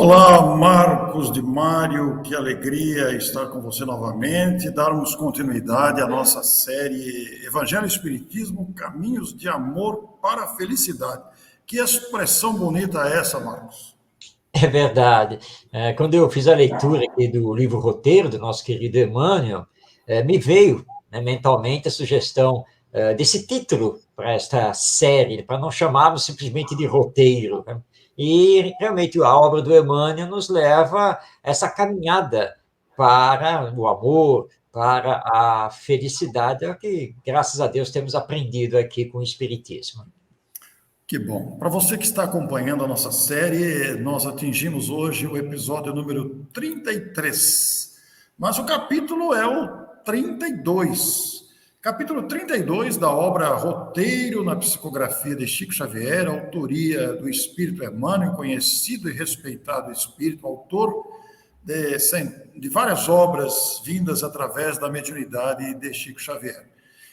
Olá, Marcos de Mário, que alegria estar com você novamente, darmos continuidade à nossa série Evangelho e Espiritismo, Caminhos de Amor para a Felicidade. Que expressão bonita é essa, Marcos? É verdade. Quando eu fiz a leitura aqui do livro Roteiro, do nosso querido Emmanuel, me veio, né, mentalmente a sugestão desse título para esta série, para não chamarmos simplesmente de roteiro, né? E realmente a obra do Emmanuel nos leva a essa caminhada para o amor, para a felicidade, é o que, graças a Deus, temos aprendido aqui com o Espiritismo. Que bom. Para você que está acompanhando a nossa série, nós atingimos hoje o episódio número 33. Mas o capítulo é o 32. Capítulo 32 da obra Roteiro na Psicografia de Chico Xavier, autoria do Espírito Emmanuel, conhecido e respeitado espírito, autor de várias obras vindas através da mediunidade de Chico Xavier.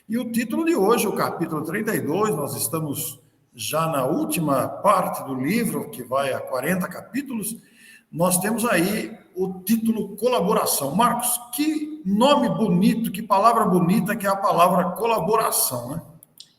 E o título de hoje, o capítulo 32, nós estamos já na última parte do livro, que vai a 40 capítulos, nós temos aí o título Colaboração. Marcos, que nome bonito, que palavra bonita que é a palavra colaboração, né?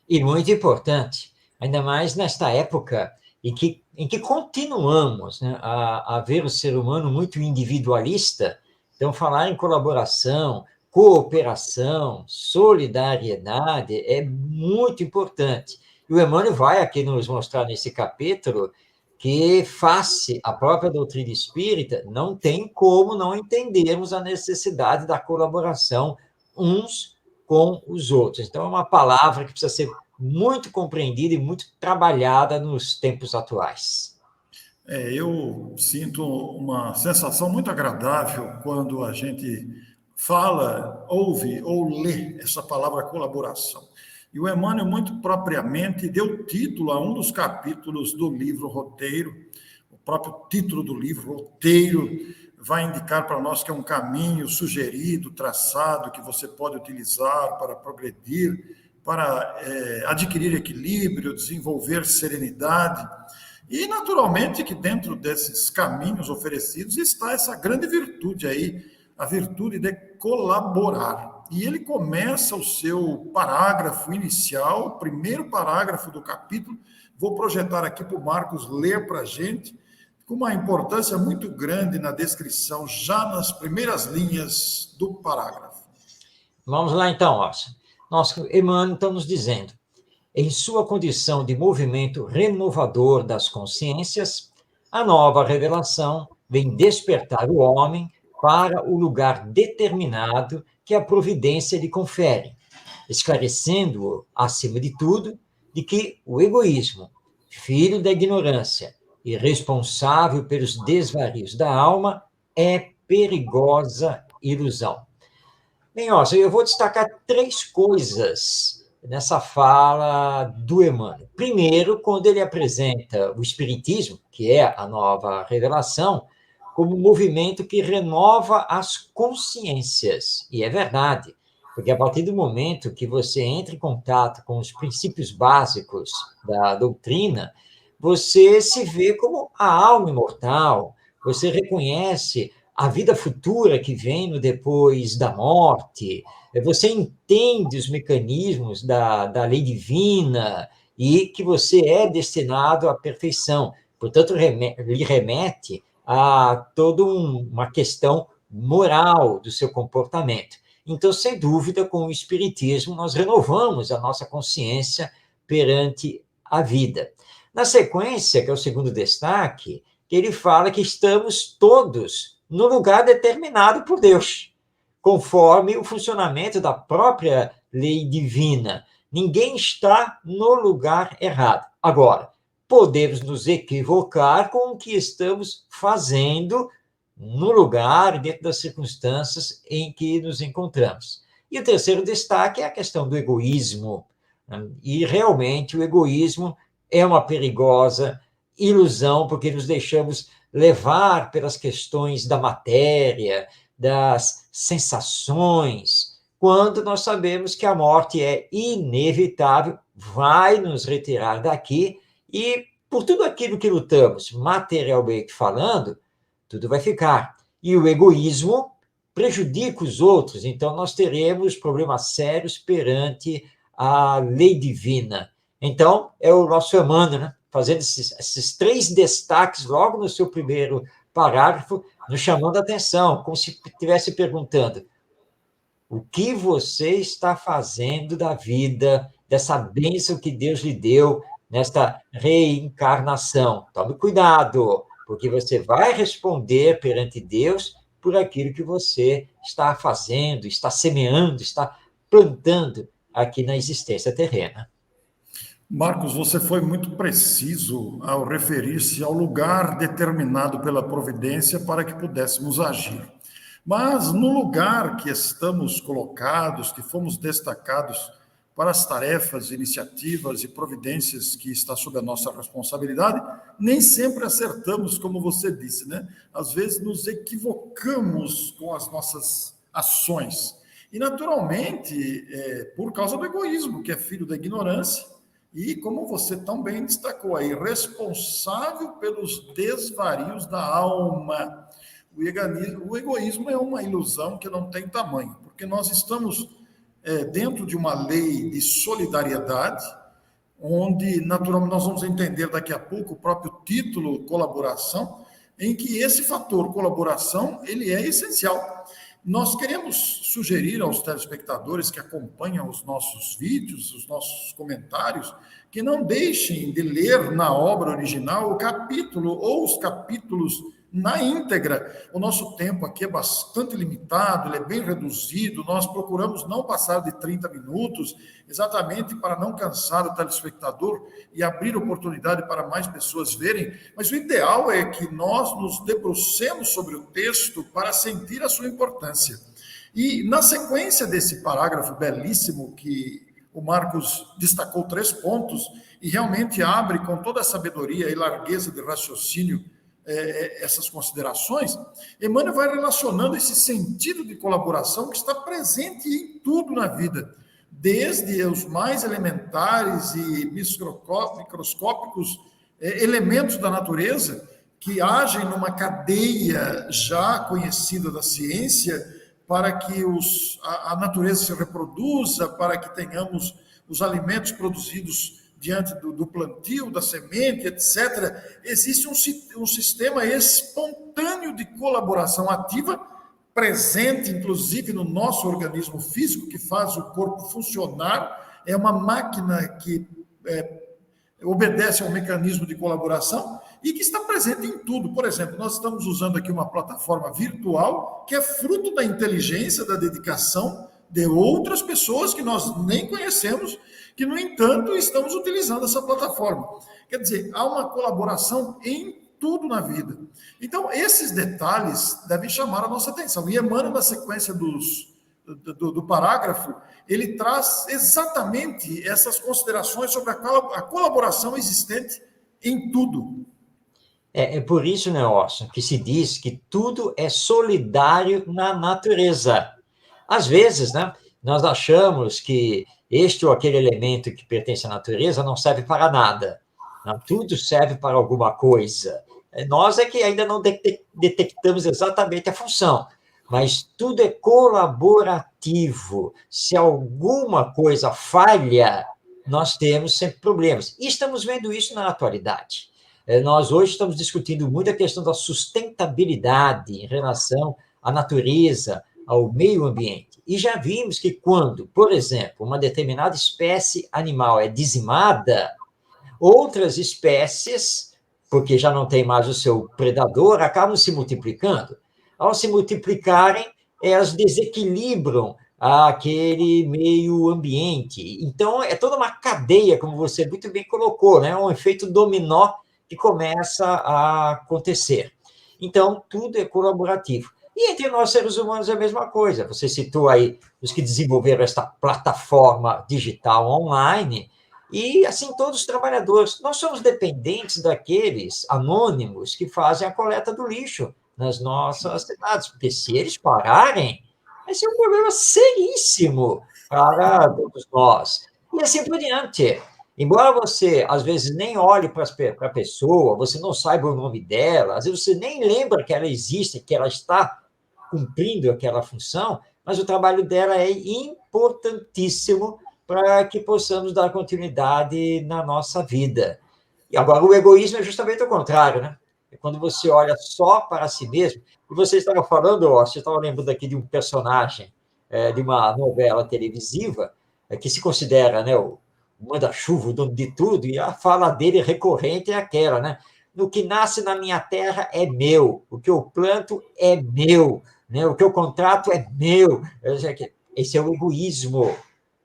E muito importante, ainda mais nesta época em que continuamos, né, a ver o ser humano muito individualista. Então, falar em colaboração, cooperação, solidariedade é muito importante. E o Emmanuel vai aqui nos mostrar nesse capítulo que, face à própria doutrina espírita, não tem como não entendermos a necessidade da colaboração uns com os outros. Então, é uma palavra que precisa ser muito compreendida e muito trabalhada nos tempos atuais. Eu sinto uma sensação muito agradável quando a gente fala, ouve ou lê essa palavra colaboração. E o Emmanuel, muito propriamente, deu título a um dos capítulos do livro Roteiro. O próprio título do livro, Roteiro, vai indicar para nós que é um caminho sugerido, traçado, que você pode utilizar para progredir, para adquirir equilíbrio, desenvolver serenidade. E, naturalmente, que dentro desses caminhos oferecidos está essa grande virtude aí, a virtude de colaborar. E ele começa o seu parágrafo inicial, o primeiro parágrafo do capítulo. Vou projetar aqui para o Marcos ler para a gente, com uma importância muito grande na descrição, já nas primeiras linhas do parágrafo. Vamos lá, então, Orson. Nosso Emmanuel está nos dizendo: em sua condição de movimento renovador das consciências, a nova revelação vem despertar o homem para o lugar determinado que a providência lhe confere, esclarecendo-o, acima de tudo, de que o egoísmo, filho da ignorância e responsável pelos desvarios da alma, é perigosa ilusão. Bem, ó, eu vou destacar três coisas nessa fala do Emmanuel. Primeiro, quando ele apresenta o Espiritismo, que é a nova revelação, como um movimento que renova as consciências. E é verdade, porque a partir do momento que você entra em contato com os princípios básicos da doutrina, você se vê como a alma imortal, você reconhece a vida futura que vem no depois da morte, você entende os mecanismos da lei divina e que você é destinado à perfeição. Portanto, lhe remete a toda uma questão moral do seu comportamento. Então, sem dúvida, com o Espiritismo, nós renovamos a nossa consciência perante a vida. Na sequência, que é o segundo destaque, ele fala que estamos todos no lugar determinado por Deus, conforme o funcionamento da própria lei divina. Ninguém está no lugar errado. Agora, podemos nos equivocar com o que estamos fazendo no lugar, dentro das circunstâncias em que nos encontramos. E o terceiro destaque é a questão do egoísmo. E realmente o egoísmo é uma perigosa ilusão, porque nos deixamos levar pelas questões da matéria, das sensações, quando nós sabemos que a morte é inevitável, vai nos retirar daqui, e por tudo aquilo que lutamos, materialmente falando, tudo vai ficar. E o egoísmo prejudica os outros, então nós teremos problemas sérios perante a lei divina. Então, é o nosso Emmanuel, né? Fazendo esses 3 destaques logo no seu primeiro parágrafo, nos chamando a atenção, como se estivesse perguntando: o que você está fazendo da vida, dessa bênção que Deus lhe deu nesta reencarnação? Tome cuidado, porque você vai responder perante Deus por aquilo que você está fazendo, está semeando, está plantando aqui na existência terrena. Marcos, você foi muito preciso ao referir-se ao lugar determinado pela providência para que pudéssemos agir. Mas no lugar que estamos colocados, que fomos destacados para as tarefas, iniciativas e providências que está sob a nossa responsabilidade, nem sempre acertamos, como você disse, né? Às vezes nos equivocamos com as nossas ações. E, naturalmente, por causa do egoísmo, que é filho da ignorância, e, como você tão bem destacou aí, responsável pelos desvarios da alma. O egoísmo é uma ilusão que não tem tamanho, porque nós estamos dentro de uma lei de solidariedade, onde, naturalmente, nós vamos entender daqui a pouco o próprio título colaboração, em que esse fator colaboração, ele é essencial. Nós queremos sugerir aos telespectadores que acompanham os nossos vídeos, os nossos comentários, que não deixem de ler na obra original o capítulo ou os capítulos na íntegra. O nosso tempo aqui é bastante limitado, ele é bem reduzido, nós procuramos não passar de 30 minutos, exatamente para não cansar o telespectador e abrir oportunidade para mais pessoas verem, mas o ideal é que nós nos debrucemos sobre o texto para sentir a sua importância. E na sequência desse parágrafo belíssimo que o Marcos destacou 3 pontos e realmente abre com toda a sabedoria e largueza de raciocínio essas considerações, Emmanuel vai relacionando esse sentido de colaboração que está presente em tudo na vida, desde os mais elementares e microscópicos elementos da natureza que agem numa cadeia já conhecida da ciência para que a natureza se reproduza, para que tenhamos os alimentos produzidos diante do plantio, da semente, etc. Existe um sistema espontâneo de colaboração ativa, presente, inclusive, no nosso organismo físico, que faz o corpo funcionar, é uma máquina que obedece ao mecanismo de colaboração e que está presente em tudo. Por exemplo, nós estamos usando aqui uma plataforma virtual que é fruto da inteligência, da dedicação de outras pessoas que nós nem conhecemos, que, no entanto, estamos utilizando essa plataforma. Quer dizer, há uma colaboração em tudo na vida. Então, esses detalhes devem chamar a nossa atenção. E Emmanuel, na sequência do parágrafo, ele traz exatamente essas considerações sobre a colaboração existente em tudo. É por isso, né, Orson, que se diz que tudo é solidário na natureza. Às vezes, né, nós achamos que este ou aquele elemento que pertence à natureza não serve para nada. Não, tudo serve para alguma coisa. Nós é que ainda não detectamos exatamente a função, mas tudo é colaborativo. Se alguma coisa falha, nós temos sempre problemas. E estamos vendo isso na atualidade. Nós hoje estamos discutindo muito a questão da sustentabilidade em relação à natureza, ao meio ambiente. E já vimos que quando, por exemplo, uma determinada espécie animal é dizimada, outras espécies, porque já não tem mais o seu predador, acabam se multiplicando. Ao se multiplicarem, elas desequilibram aquele meio ambiente. Então, é toda uma cadeia, como você muito bem colocou, né? Um efeito dominó que começa a acontecer. Então, tudo é colaborativo. E entre nós, seres humanos, é a mesma coisa. Você citou aí os que desenvolveram esta plataforma digital online, e, assim, todos os trabalhadores. Nós somos dependentes daqueles anônimos que fazem a coleta do lixo nas nossas cidades, porque se eles pararem, vai ser um problema seríssimo para todos nós. E assim por diante. Embora você, às vezes, nem olhe para a pessoa, você não saiba o nome dela, às vezes você nem lembra que ela existe, que ela está cumprindo aquela função, mas o trabalho dela é importantíssimo para que possamos dar continuidade na nossa vida. E agora, o egoísmo é justamente o contrário, né? É quando você olha só para si mesmo. E você estava falando, ó, você estava lembrando aqui de um personagem de uma novela televisiva que se considera, né, o manda-chuva, o dono de tudo, e a fala dele recorrente é aquela, né? No que nasce na minha terra é meu, o que eu planto é meu, né? O que eu contrato é meu. Esse é o egoísmo.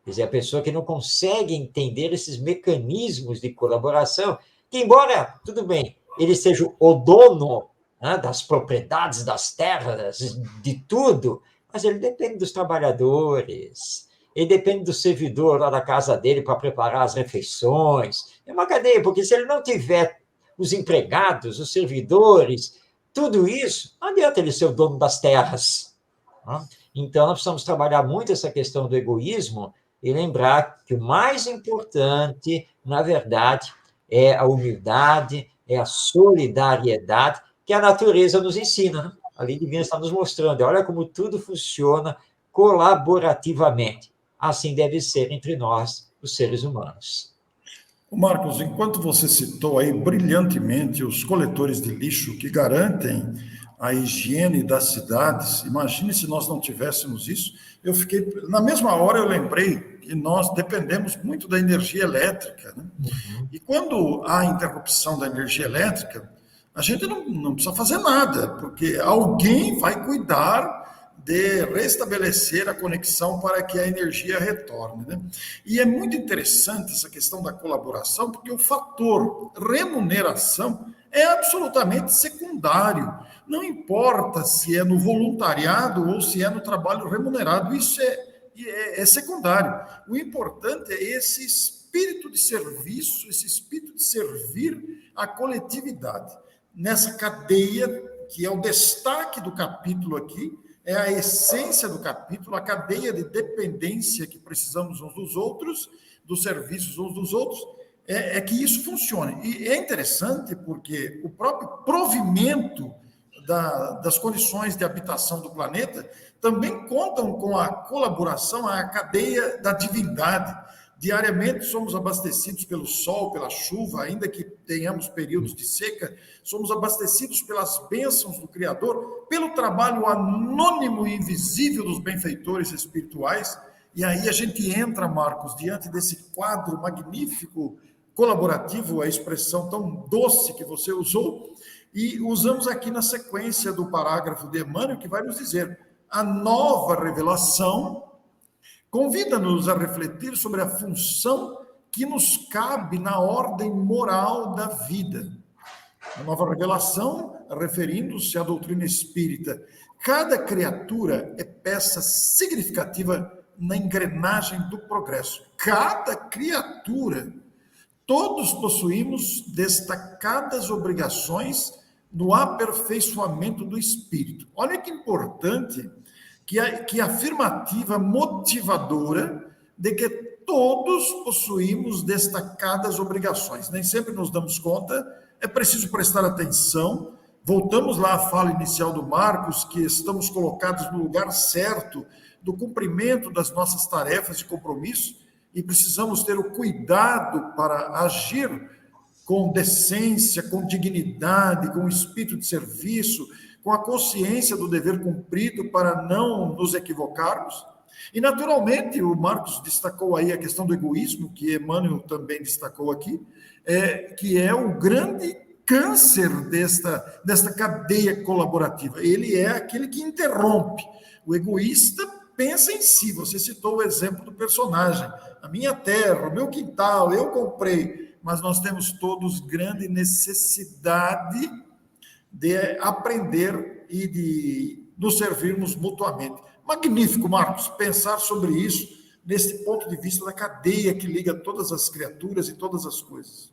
Quer dizer, a pessoa que não consegue entender esses mecanismos de colaboração, que, embora, tudo bem, ele seja o dono, né, das propriedades, das terras, de tudo, mas ele depende dos trabalhadores, ele depende do servidor lá da casa dele para preparar as refeições. É uma cadeia, porque se ele não tiver os empregados, os servidores, tudo isso, não adianta ele ser o dono das terras. Né? Então, nós precisamos trabalhar muito essa questão do egoísmo e lembrar que o mais importante, na verdade, é a humildade, é a solidariedade que a natureza nos ensina. Né? A lei divina está nos mostrando, olha como tudo funciona colaborativamente. Assim deve ser entre nós, os seres humanos. Marcos, enquanto você citou aí brilhantemente os coletores de lixo que garantem a higiene das cidades, imagine se nós não tivéssemos isso. Eu fiquei, na mesma hora eu lembrei que nós dependemos muito da energia elétrica, né? E quando há interrupção da energia elétrica, a gente não precisa fazer nada, porque alguém vai cuidar de restabelecer a conexão para que a energia retorne, né? E é muito interessante essa questão da colaboração, porque o fator remuneração é absolutamente secundário. Não importa se é no voluntariado ou se é no trabalho remunerado, isso é secundário. O importante é esse espírito de serviço, esse espírito de servir a coletividade. Nessa cadeia, que é o destaque do capítulo aqui, é a essência do capítulo, a cadeia de dependência que precisamos uns dos outros, dos serviços uns dos outros, é que isso funcione. E é interessante porque o próprio provimento das condições de habitação do planeta também contam com a colaboração, a cadeia da divindade. Diariamente somos abastecidos pelo sol, pela chuva, ainda que tenhamos períodos de seca, somos abastecidos pelas bênçãos do Criador, pelo trabalho anônimo e invisível dos benfeitores espirituais. E aí a gente entra, Marcos, diante desse quadro magnífico, colaborativo, a expressão tão doce que você usou, e usamos aqui na sequência do parágrafo de Emmanuel, que vai nos dizer: a nova revelação convida-nos a refletir sobre a função que nos cabe na ordem moral da vida. A nova revelação, referindo-se à doutrina espírita, cada criatura é peça significativa na engrenagem do progresso. Cada criatura. Todos possuímos destacadas obrigações no aperfeiçoamento do espírito. Olha que importante que afirmativa motivadora de que todos possuímos destacadas obrigações. Nem sempre nos damos conta, é preciso prestar atenção. Voltamos lá à fala inicial do Marcos, que estamos colocados no lugar certo do cumprimento das nossas tarefas e compromissos, e precisamos ter o cuidado para agir com decência, com dignidade, com espírito de serviço, com a consciência do dever cumprido para não nos equivocarmos. E, naturalmente, o Marcos destacou aí a questão do egoísmo, que Emmanuel também destacou aqui, que é o grande câncer desta cadeia colaborativa. Ele é aquele que interrompe. O egoísta pensa em si. Você citou o exemplo do personagem. A minha terra, o meu quintal, eu comprei. Mas nós temos todos grande necessidade de aprender e de nos servirmos mutuamente. Magnífico, Marcos, pensar sobre isso nesse ponto de vista da cadeia que liga todas as criaturas e todas as coisas.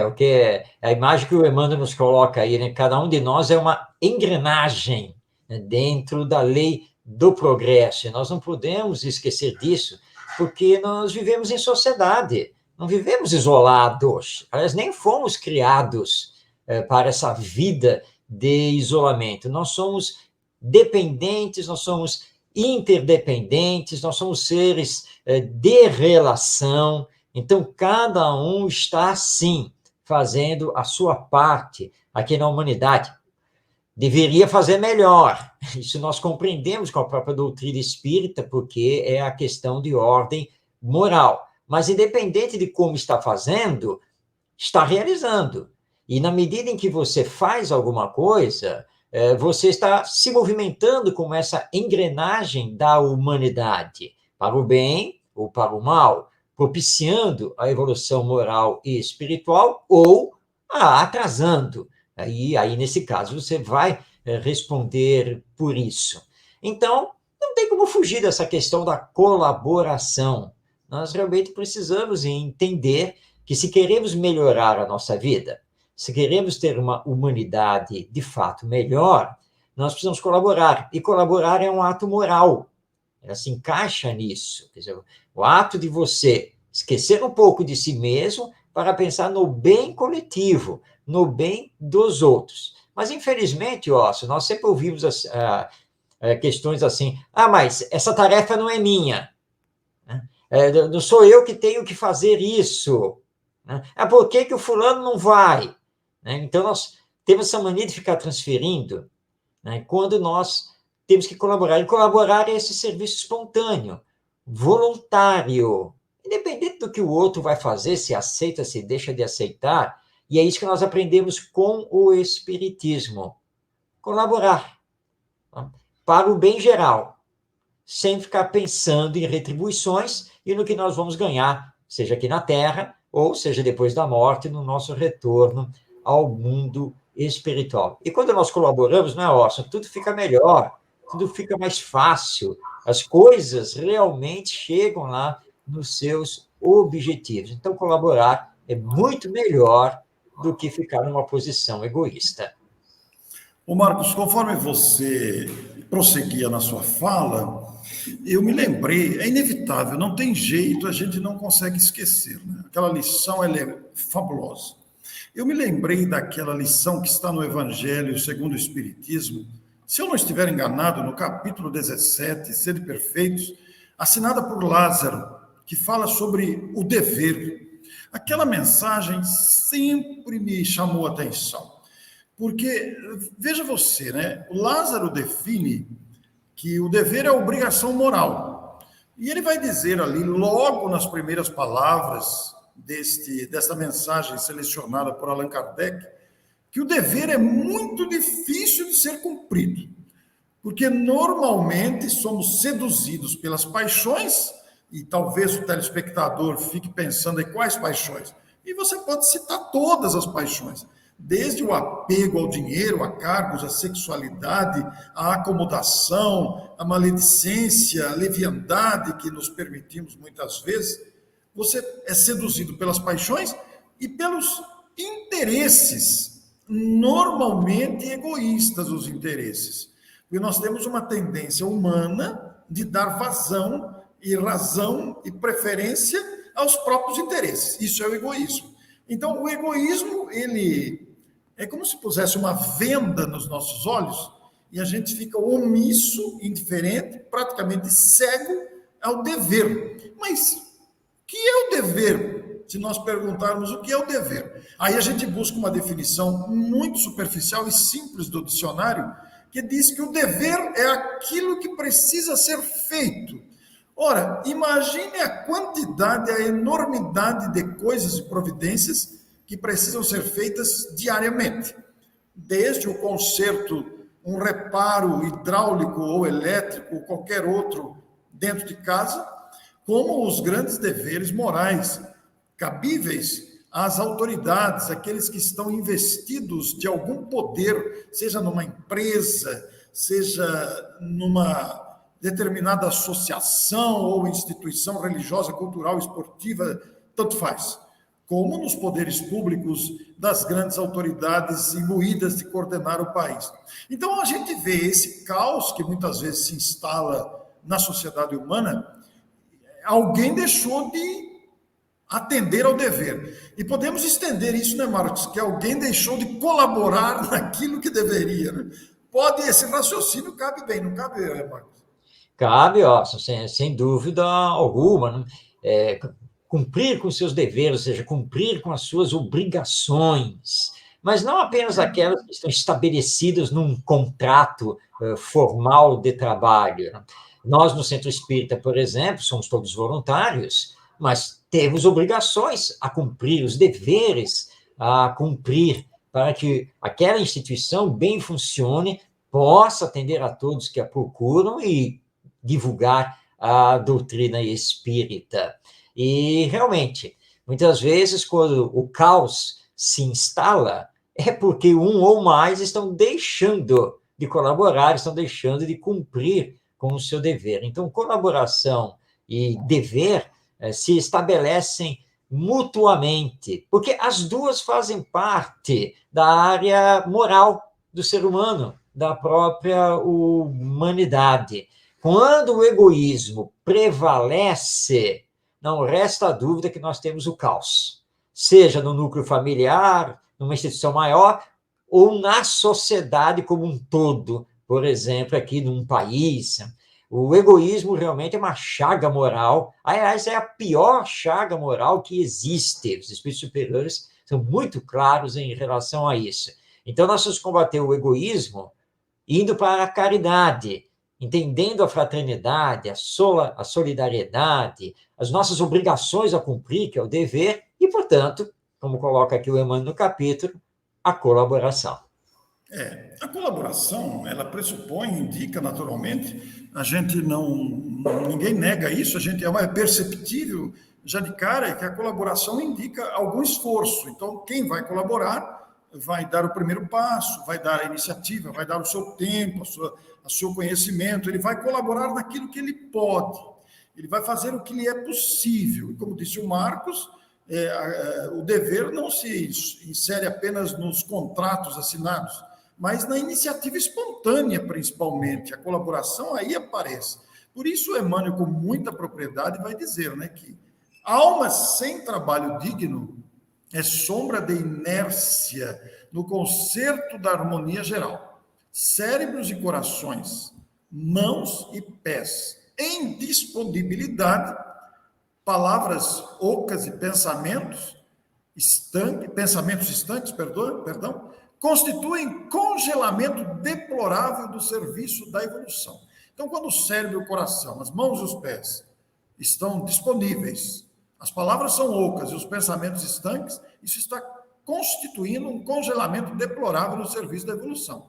O que é a imagem que o Emmanuel nos coloca aí, né? Cada um de nós é uma engrenagem, né, dentro da lei do progresso. E nós não podemos esquecer disso, porque nós vivemos em sociedade. Não vivemos isolados. Aliás, nem fomos criados para essa vida de isolamento. Nós somos dependentes, nós somos interdependentes, nós somos seres de relação. Então, cada um está, sim, fazendo a sua parte aqui na humanidade. Deveria fazer melhor. Isso nós compreendemos com a própria doutrina espírita, porque é a questão de ordem moral. Mas, independente de como está fazendo, está realizando. E na medida em que você faz alguma coisa, você está se movimentando com essa engrenagem da humanidade, para o bem ou para o mal, propiciando a evolução moral e espiritual ou a atrasando. Aí, nesse caso, você vai responder por isso. Então, não tem como fugir dessa questão da colaboração. Nós realmente precisamos entender que se queremos melhorar a nossa vida, se queremos ter uma humanidade de fato melhor, nós precisamos colaborar. E colaborar é um ato moral. Ela se encaixa nisso. Quer dizer, o ato de você esquecer um pouco de si mesmo para pensar no bem coletivo, no bem dos outros. Mas, infelizmente, nós sempre ouvimos questões assim, mas essa tarefa não é minha. Não sou eu que tenho que fazer isso. Por que o fulano não vai? Então, nós temos essa mania de ficar transferindo, quando nós temos que colaborar. E colaborar é esse serviço espontâneo, voluntário, independente do que o outro vai fazer, se aceita, se deixa de aceitar. E é isso que nós aprendemos com o Espiritismo. Colaborar para o bem geral, sem ficar pensando em retribuições e no que nós vamos ganhar, seja aqui na Terra, ou seja depois da morte, no nosso retorno ao mundo espiritual. E quando nós colaboramos, não é, Orson? Tudo fica melhor, tudo fica mais fácil, as coisas realmente chegam lá nos seus objetivos. Então, colaborar é muito melhor do que ficar numa posição egoísta. Ô Marcos, conforme você prosseguia na sua fala, eu me lembrei, é inevitável, não tem jeito, a gente não consegue esquecer, né? Aquela lição, ela é fabulosa. Eu me lembrei daquela lição que está no Evangelho segundo o Espiritismo, se eu não estiver enganado, no capítulo 17, Sede Perfeitos, assinada por Lázaro, que fala sobre o dever. Aquela mensagem sempre me chamou a atenção. Porque, veja você, né? O Lázaro define que o dever é a obrigação moral. E ele vai dizer ali, logo nas primeiras palavras desta mensagem selecionada por Allan Kardec, que o dever é muito difícil de ser cumprido. Porque normalmente somos seduzidos pelas paixões, e talvez o telespectador fique pensando em quais paixões. E você pode citar todas as paixões. Desde o apego ao dinheiro, a cargos, a sexualidade, a acomodação, a maledicência, a leviandade que nos permitimos muitas vezes, você é seduzido pelas paixões e pelos interesses, normalmente egoístas os interesses. Porque nós temos uma tendência humana de dar vazão e razão e preferência aos próprios interesses. Isso é o egoísmo. Então, o egoísmo, ele é como se pusesse uma venda nos nossos olhos e a gente fica omisso, indiferente, praticamente cego ao dever. Mas o que é o dever? Se nós perguntarmos o que é o dever, aí a gente busca uma definição muito superficial e simples do dicionário, que diz que o dever é aquilo que precisa ser feito. Ora, imagine a quantidade, a enormidade de coisas e providências que precisam ser feitas diariamente. Desde o conserto, um reparo hidráulico ou elétrico, ou qualquer outro dentro de casa, como os grandes deveres morais, cabíveis às autoridades, aqueles que estão investidos de algum poder, seja numa empresa, seja numa determinada associação ou instituição religiosa, cultural, esportiva, tanto faz, como nos poderes públicos das grandes autoridades imbuídas de coordenar o país. Então, a gente vê esse caos que muitas vezes se instala na sociedade humana. Alguém deixou de atender ao dever. E podemos estender isso, né, Marcos? Que alguém deixou de colaborar naquilo que deveria. Né? Esse raciocínio cabe bem, não cabe, Marcos? Cabe, ó, sem dúvida alguma, né? Cumprir com seus deveres, ou seja, cumprir com as suas obrigações, mas não apenas aquelas que estão estabelecidas num contrato formal de trabalho. Né? Nós, no Centro Espírita, por exemplo, somos todos voluntários, mas temos obrigações a cumprir, os deveres a cumprir, para que aquela instituição bem funcione, possa atender a todos que a procuram e divulgar a doutrina espírita. E, realmente, muitas vezes, quando o caos se instala, é porque um ou mais estão deixando de colaborar, estão deixando de cumprir com o seu dever. Então, colaboração e dever se estabelecem mutuamente, porque as duas fazem parte da área moral do ser humano, da própria humanidade. Quando o egoísmo prevalece, não resta dúvida que nós temos o caos, seja no núcleo familiar, numa instituição maior, ou na sociedade como um todo. Por exemplo, aqui num país, o egoísmo realmente é uma chaga moral. Aliás, é a pior chaga moral que existe. Os espíritos superiores são muito claros em relação a isso. Então, nós temos que combater o egoísmo indo para a caridade, entendendo a fraternidade, a solidariedade, as nossas obrigações a cumprir, que é o dever, e, portanto, como coloca aqui o Emmanuel no capítulo, a colaboração. A colaboração, ela pressupõe, indica naturalmente, a gente ninguém nega isso, é perceptível já de cara que a colaboração indica algum esforço. Então, quem vai colaborar vai dar o primeiro passo, vai dar a iniciativa, vai dar o seu tempo, o seu conhecimento, ele vai colaborar naquilo que ele pode, ele vai fazer o que lhe é possível. E como disse o Marcos, o dever não se insere apenas nos contratos assinados, mas na iniciativa espontânea, principalmente. A colaboração aí aparece. Por isso, Emmanuel, com muita propriedade, vai dizer, né, que alma sem trabalho digno é sombra de inércia no concerto da harmonia geral. Cérebros e corações, mãos e pés, em disponibilidade, palavras ocas e pensamentos estanques, constituem congelamento deplorável do serviço da evolução. Então, quando o cérebro e o coração, as mãos e os pés estão disponíveis, as palavras são ocas e os pensamentos estanques, isso está constituindo um congelamento deplorável no serviço da evolução,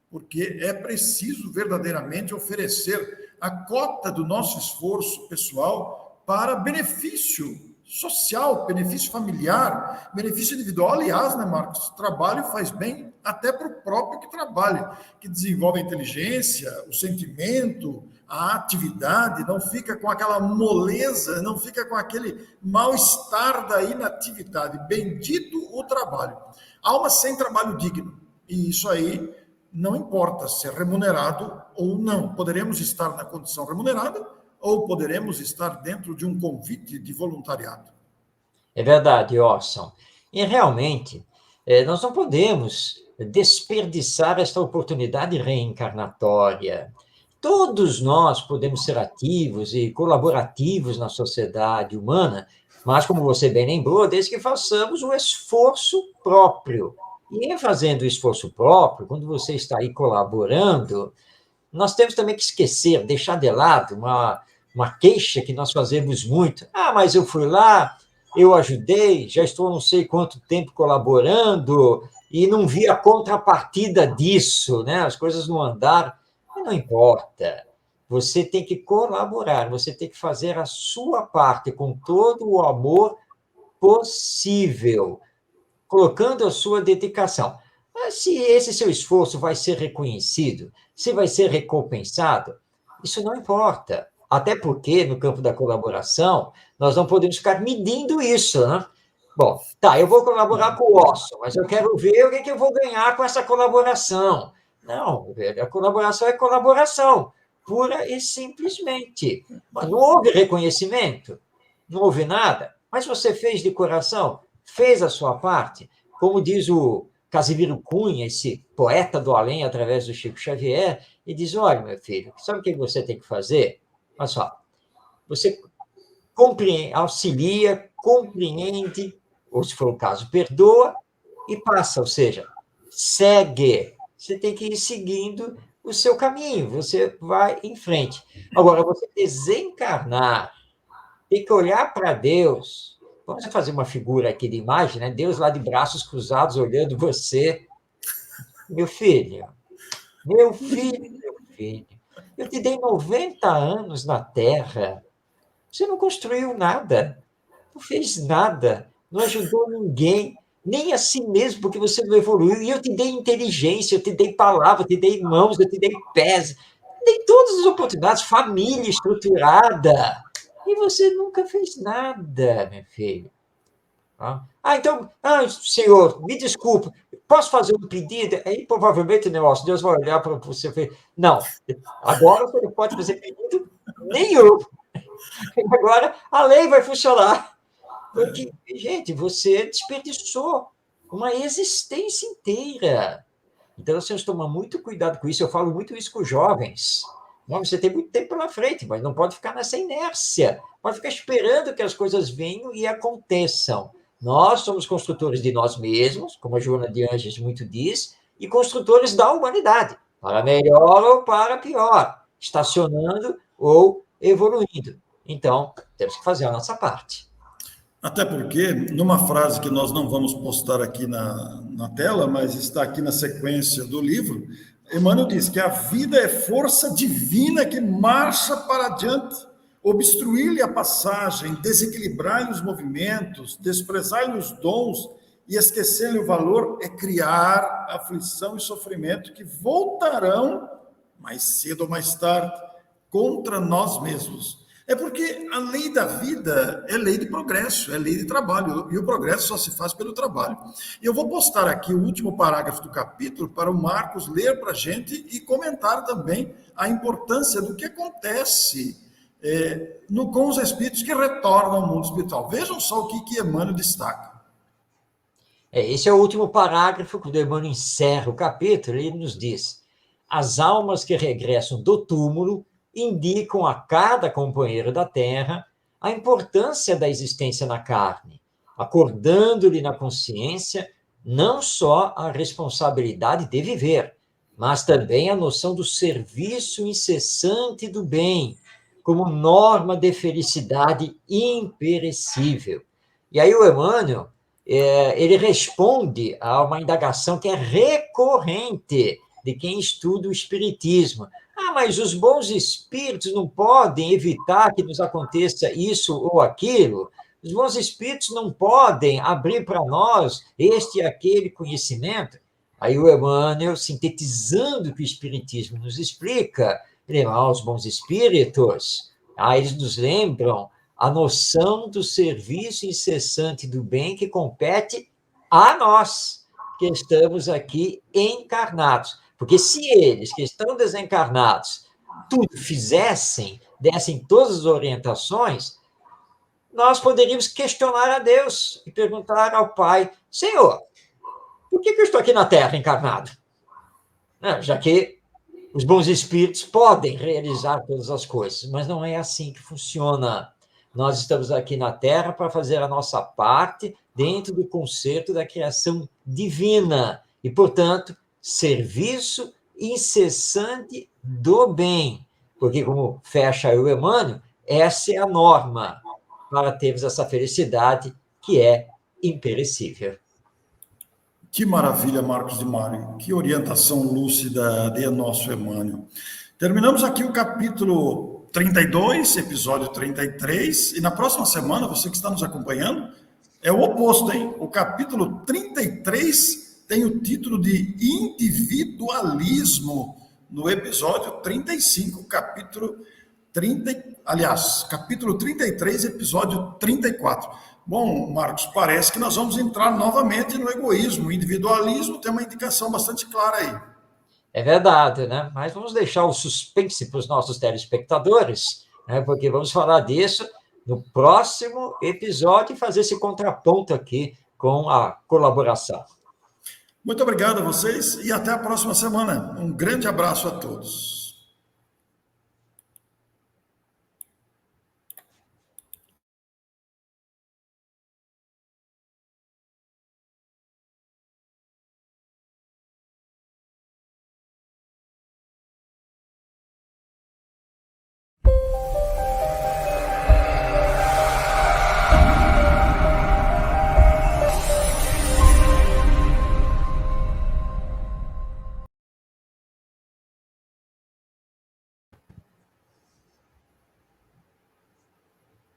porque é preciso verdadeiramente oferecer a cota do nosso esforço pessoal para benefício social, benefício familiar, benefício individual. Aliás, né, Marcos? O trabalho faz bem até para o próprio que trabalha, que desenvolve a inteligência, o sentimento, a atividade, não fica com aquela moleza, não fica com aquele mal-estar da inatividade. Bendito o trabalho. Alma sem trabalho digno. E isso aí não importa se é remunerado ou não. Poderemos estar na condição remunerada ou poderemos estar dentro de um convite de voluntariado. É verdade, Orson. E realmente, nós não podemos desperdiçar esta oportunidade reencarnatória. Todos nós podemos ser ativos e colaborativos na sociedade humana, mas, como você bem lembrou, desde que façamos o esforço próprio. E em fazendo o esforço próprio, quando você está aí colaborando, nós temos também que esquecer, deixar de lado uma queixa que nós fazemos muito. Mas eu fui lá, eu ajudei, já estou não sei quanto tempo colaborando e não vi a contrapartida disso, né? As coisas não andaram. Mas não importa. Você tem que colaborar, você tem que fazer a sua parte com todo o amor possível, colocando a sua dedicação. Mas se esse seu esforço vai ser reconhecido, se vai ser recompensado, isso não importa. Até porque, no campo da colaboração, nós não podemos ficar medindo isso, né? Bom, tá, eu vou colaborar com o Orson, mas eu quero ver o que eu vou ganhar com essa colaboração. Não, a colaboração é colaboração, pura e simplesmente. Mas não houve reconhecimento, não houve nada. Mas você fez de coração? Fez a sua parte? Como diz o Casimiro Cunha, esse poeta do além, através do Chico Xavier, e diz, olha, meu filho, sabe o que você tem que fazer? Olha só, você auxilia, compreende, ou se for o caso, perdoa e passa, ou seja, segue. Você tem que ir seguindo o seu caminho, você vai em frente. Agora, você desencarnar, tem que olhar para Deus. Vamos fazer uma figura aqui de imagem, né? Deus lá de braços cruzados olhando você. Meu filho, meu filho, meu filho, eu te dei 90 anos na Terra. Você não construiu nada, não fez nada, não ajudou ninguém, nem a si mesmo, porque você não evoluiu. E eu te dei inteligência, eu te dei palavra, eu te dei mãos, eu te dei pés, eu te dei todas as oportunidades, família estruturada. E você nunca fez nada, meu filho. Então, senhor, me desculpe, posso fazer um pedido? Aí provavelmente, negócio, Deus vai olhar para você e falar, não, agora você não pode fazer pedido nenhum. Agora a lei vai funcionar. Porque, gente, você desperdiçou uma existência inteira. Então, vocês tomam muito cuidado com isso. Eu falo muito isso com os jovens. Você tem muito tempo pela frente, mas não pode ficar nessa inércia. Pode ficar esperando que as coisas venham e aconteçam. Nós somos construtores de nós mesmos, como a Joana de Anjos muito diz, e construtores da humanidade, para melhor ou para pior, estacionando ou evoluindo. Então, temos que fazer a nossa parte. Até porque, numa frase que nós não vamos postar aqui na tela, mas está aqui na sequência do livro, Emmanuel diz que a vida é força divina que marcha para adiante. Obstruir-lhe a passagem, desequilibrar-lhe os movimentos, desprezar-lhe os dons e esquecer-lhe o valor é criar aflição e sofrimento que voltarão, mais cedo ou mais tarde, contra nós mesmos. É porque a lei da vida é lei de progresso, é lei de trabalho, e o progresso só se faz pelo trabalho. Eu vou postar aqui o último parágrafo do capítulo para o Marcos ler para a gente e comentar também a importância do que acontece com os espíritos que retornam ao mundo espiritual. Vejam só o que Emmanuel destaca. Esse é o último parágrafo, quando Emmanuel encerra o capítulo, ele nos diz: as almas que regressam do túmulo indicam a cada companheiro da terra a importância da existência na carne, acordando-lhe na consciência não só a responsabilidade de viver, mas também a noção do serviço incessante do bem, como norma de felicidade imperecível. E aí o Emmanuel, ele responde a uma indagação que é recorrente de quem estuda o Espiritismo. Mas os bons espíritos não podem evitar que nos aconteça isso ou aquilo? Os bons espíritos não podem abrir para nós este e aquele conhecimento? Aí o Emmanuel, sintetizando o que o Espiritismo nos explica, os bons espíritos, eles nos lembram a noção do serviço incessante do bem que compete a nós, que estamos aqui encarnados. Porque se eles, que estão desencarnados, tudo fizessem, dessem todas as orientações, nós poderíamos questionar a Deus e perguntar ao Pai: Senhor, por que eu estou aqui na Terra encarnado? Já que os bons espíritos podem realizar todas as coisas, mas não é assim que funciona. Nós estamos aqui na Terra para fazer a nossa parte dentro do concerto da criação divina e, portanto, serviço incessante do bem. Porque, como fecha o Emmanuel, essa é a norma para termos essa felicidade que é imperecível. Que maravilha, Marcos de Mário. Que orientação lúcida de nosso Emmanuel. Terminamos aqui o capítulo 32, episódio 33, e na próxima semana, você que está nos acompanhando, é o oposto, hein? O capítulo 33 tem o título de Individualismo, no episódio 35, capítulo 33, episódio 34. Bom, Marcos, parece que nós vamos entrar novamente no egoísmo. O individualismo tem uma indicação bastante clara aí. É verdade, né? Mas vamos deixar o suspense para os nossos telespectadores, né? Porque vamos falar disso no próximo episódio e fazer esse contraponto aqui com a colaboração. Muito obrigado a vocês e até a próxima semana. Um grande abraço a todos.